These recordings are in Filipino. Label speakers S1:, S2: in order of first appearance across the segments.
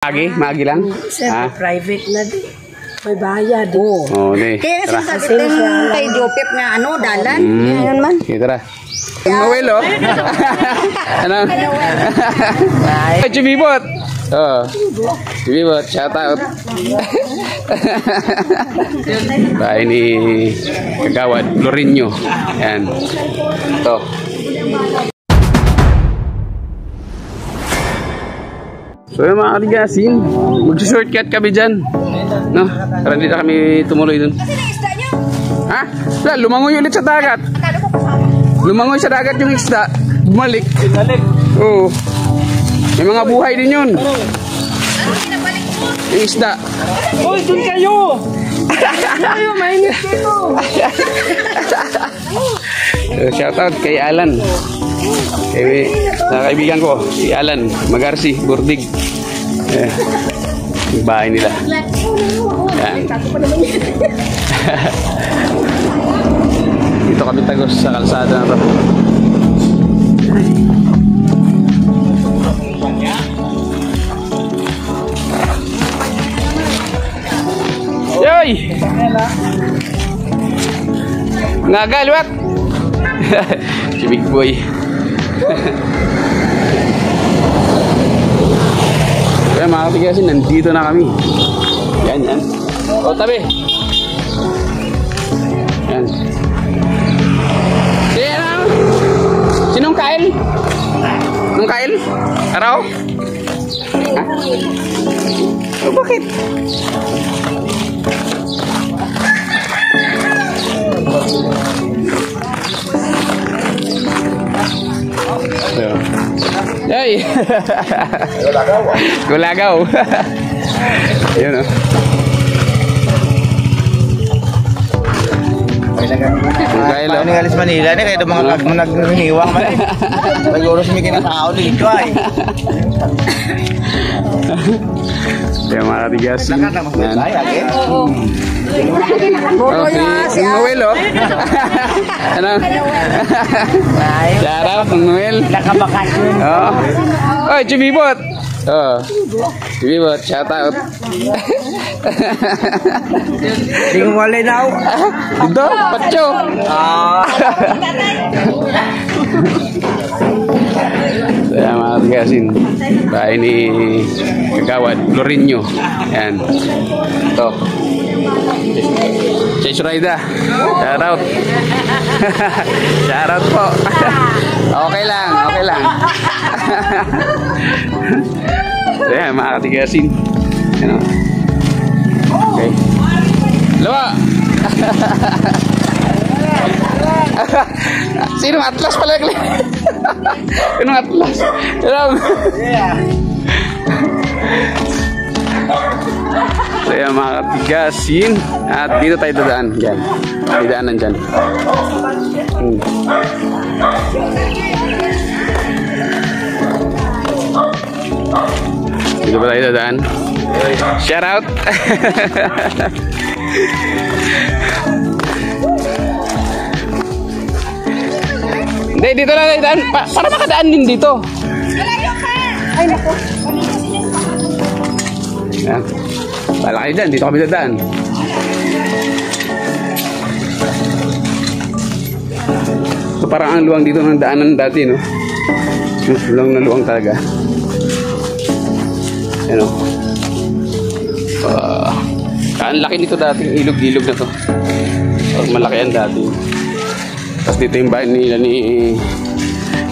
S1: Magi lang?
S2: Sir, private na din. May bayad.
S1: Oo, di.
S3: Kaya sinasabi kay Jopep nga dalan. Ngayon man.
S1: Sige, tara. Noel, oh. Ano? Ay, Chibibot. Oh. Chibibot, shout out. Bahay ni Kagawad Lorinyo. Yan. Ito. So yung mga kaligasin, mag-shortcut kami dyan. No? Para hindi na kami tumuloy dun. Ha? Wala, lumangoy ulit sa dagat. Lumangoy sa dagat yung isda. Bumalik. Oo. May mga buhay din yun. Yung isda.
S2: Hoy, dun kayo! Kayo, mainit dito!
S1: Shout out kay Alan. Sa kaibigan ko, si Alan Magarsi, Burdig. Yung bahay nila. Yan. Dito kami tagos sa kalsada na to. Yoy! Ngagalwat! Si Big Boy. Kaya mga katigasin, nandito na kami. Yan, yan. O, tabi. Yan. Sinong Kyle? Sinong Kyle? Araw? Ha? O, bakit? Hey! Gulagaw. Ayun, oh.
S4: Kaya ni alis Manila ni kaya mga nagniwa man. Siguro sa mga tao dito ay.
S1: Kaya mga katigas. Si Noel, oh. Ano? Sarap ng Noel.
S2: Nakabakasyon.
S1: Oh. Oy, Chibibot. Oh. Chibibot, shout out.
S4: Sing wala daw.
S1: Ito, Pacho. Kaya mga katigasin, bahay ni Kagawad Lorinyo. Yan. Ito. Chase Raida. Shout out. Shout out po. Okay lang, okay lang. So yan, mga katigasin. Yan, oh. Okay. Lawa! Sinong Atlas pala? Sinong Atlas? So yan, mga katigasin. At dito tayo dadaan. Yan. May daanan dyan. Dito ba tayo dadaan? Shout out! Hindi, dito lang tayo daan. Para makadaan din dito. Ay, naku. Yan. Pala kayo dyan, dito kami dadaan. So parang ang luwang dito ng daanan dati, no? Luwang na luwang talaga. Yan, o. Ang laki nito dati, ilog-ilog na to. Malaki yan dati. Tapos dito yung bahay nila ni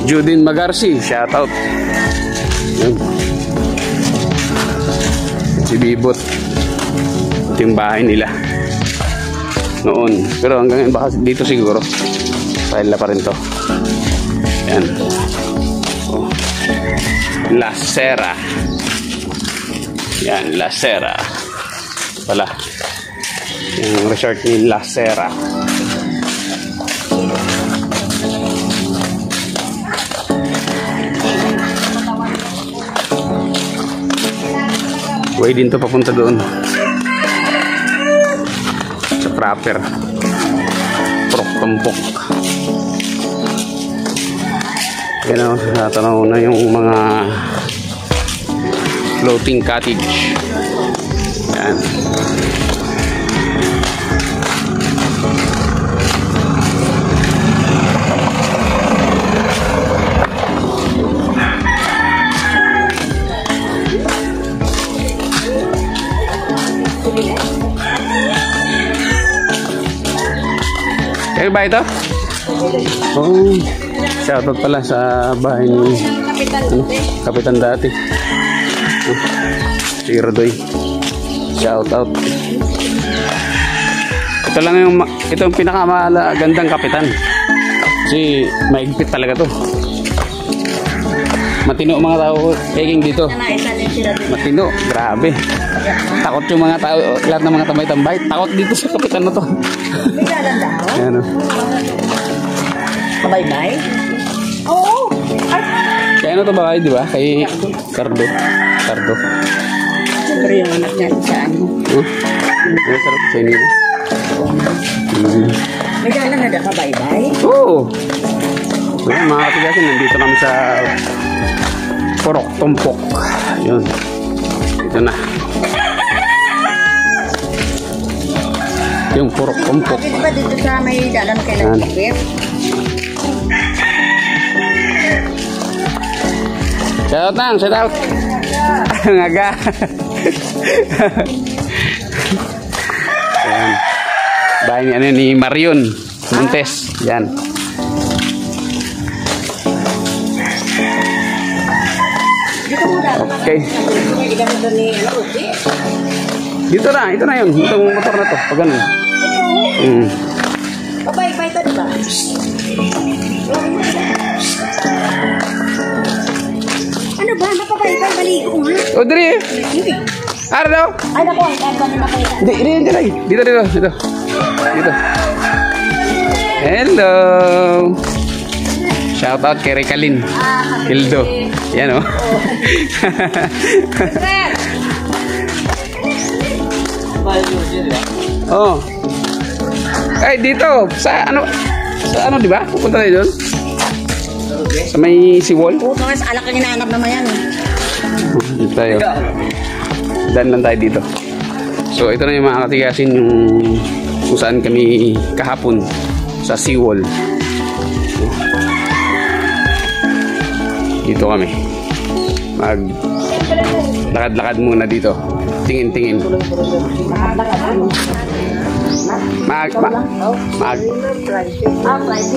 S1: Judin Magarsi. Shout out. Yan. Si Bibot. Ito yung bahay nila noon, pero hanggang ngayon baka dito siguro paila pa rin to. Yan. Oh. La Sera. Yan, La Sera pala yung resort ni La Sera. Way din to papunta doon sa proper Prok-Tumpok. Yan o, natanaw na yung mga floating cottage. Yan. Kayo ba ito? Oh, shoutout pala sa bahay ni Kapitan dati. Si Rodoy. Shoutout. Ito lang yung pinakamagandang kapitan. Kasi maigpit talaga to. Matino mga tao peking dito. Matino, grabe. Takot yung mga tao, lahat ng mga tambay-tambay. Takot dito sa kapitan na to. Ayan o.
S3: Kabay-bay? Oo.
S1: Kaya ano to ba kayo, di ba? Kay Cardo.
S3: Siyempre yung anak niya sa ano.
S1: Ang sarap sa inyo.
S3: May gala na da kabay-bay?
S1: Oo. So, mga katigasin, nandito kami sa Purok Tumpok. Yun. Ito na. Yung Purok Tumpok.
S3: Bakit ba dito sa may dalan kailan kapit?
S1: Shout out nang, shout out. Ngaga. Ayan. Bahay ni, ni Marion Montes. Yan. Okay. Dito na, ito na yun. Itong motor na to. Pag ganun.
S3: Kabay-bay to, diba? Ano ba? Mapabay-bay? Maligo nga.
S1: O, diri. Ara daw.
S3: Ay, naku. Ay, ganun ako.
S1: Dito. Dito. Hello. Shout out kay Recalin. Hildo. Yan o. Oh. Ay, dito. Sa ano, di ba? Pupunta tayo doon. Sa may seawall.
S3: Puto nga sa alak ang hinahanap naman yan.
S1: Dito tayo. Dan lang tayo dito. So, ito na yung mga katigasin yung kung saan kami kahapon sa seawall. Dito kami. Lakad-lakad muna dito. Tingin-tingin.
S3: Private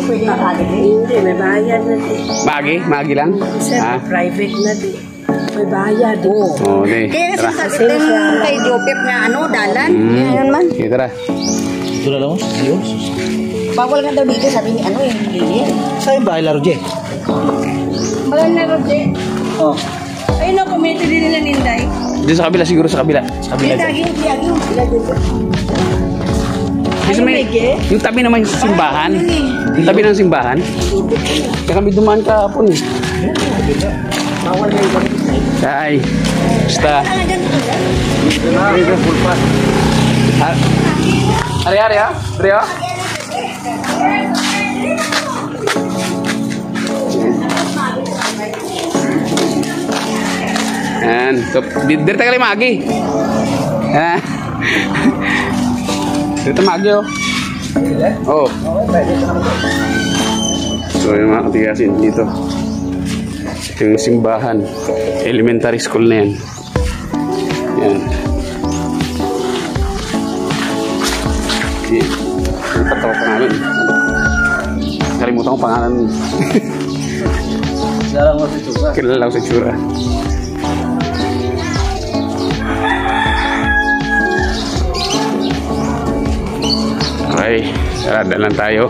S3: pwede makagin. Hindi, may bayad na din.
S1: Magi lang? Ha?
S3: Private na din. May bayad.
S1: Oo, okay.
S3: Kaya nasasabi din kay Jopep nga ano, dalan. Yan man.
S1: Okay, tara.
S4: Ito na lang. Diyos.
S3: Bawal nga daw dito, sabi ni ano yung Lili.
S4: Saan yung bahay laro, Jay?
S3: Mahal na Roger.
S4: Oh.
S3: Ayun na, kumete din nila Ninday.
S1: Dito sa kabila, siguro sa kabila. Sa kabila.
S3: Daging.
S1: Kasi may, yung tabi naman yung simbahan. Yung tabi ng simbahan. Kaya kami dumaan kahapon eh.
S3: Bawal na yung
S1: Ay, basta. Ari ha? Rio? Yan. So, dito ka lang magi. Dito magi oh. Oh. So, yung mga katigasin dito. Yung simbahan. Elementary school na yan. Yan. Yung patawa pa namin. Kalimutan ko pangalan. Kilala ko sa tsura. Okay, sarada lang tayo.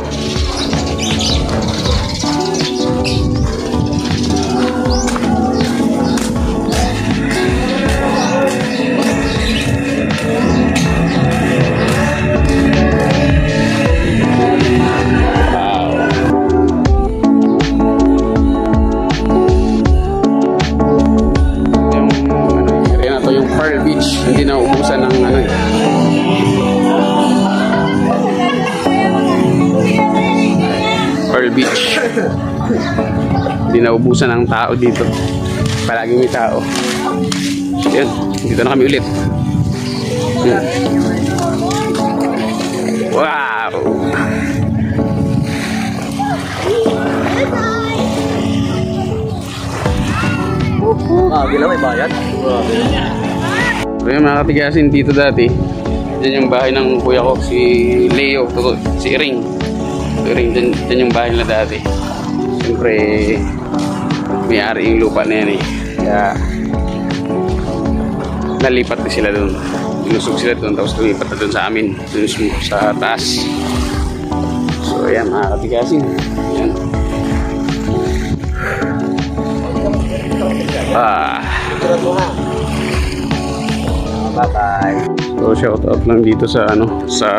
S1: Hindi na ubusan ng ano. Pearl Beach. Hindi na ubusan ng tao dito. Palagi may tao. Yan, dito na kami ulit. Yan. Wow!
S4: Gila may bayad.
S1: So yung mga katigasin dito dati, dyan yung bahay ng kuya ko, si Leo, si Ring. Si Ring, dyan yung bahay nila dati. Siyempre, may-ari yung lupa na yan eh. Kaya, nalipat na sila doon. Inusog sila doon, tapos lumipat na doon sa amin, doon sa taas. So ayan mga katigasin. Ayan.
S4: Bye-bye.
S1: So shout out lang dito sa sa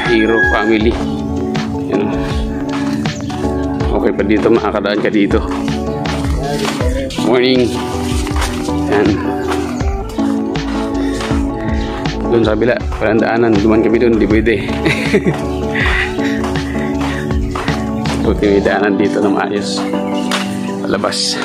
S1: Hero family. Yan. Okay pa dito, makakadaan ka dito. Morning. Yan. Doon sa kabila, walang daanan. Duman kami doon, di pwede. Buti may daanan dito na maayos. Palabas.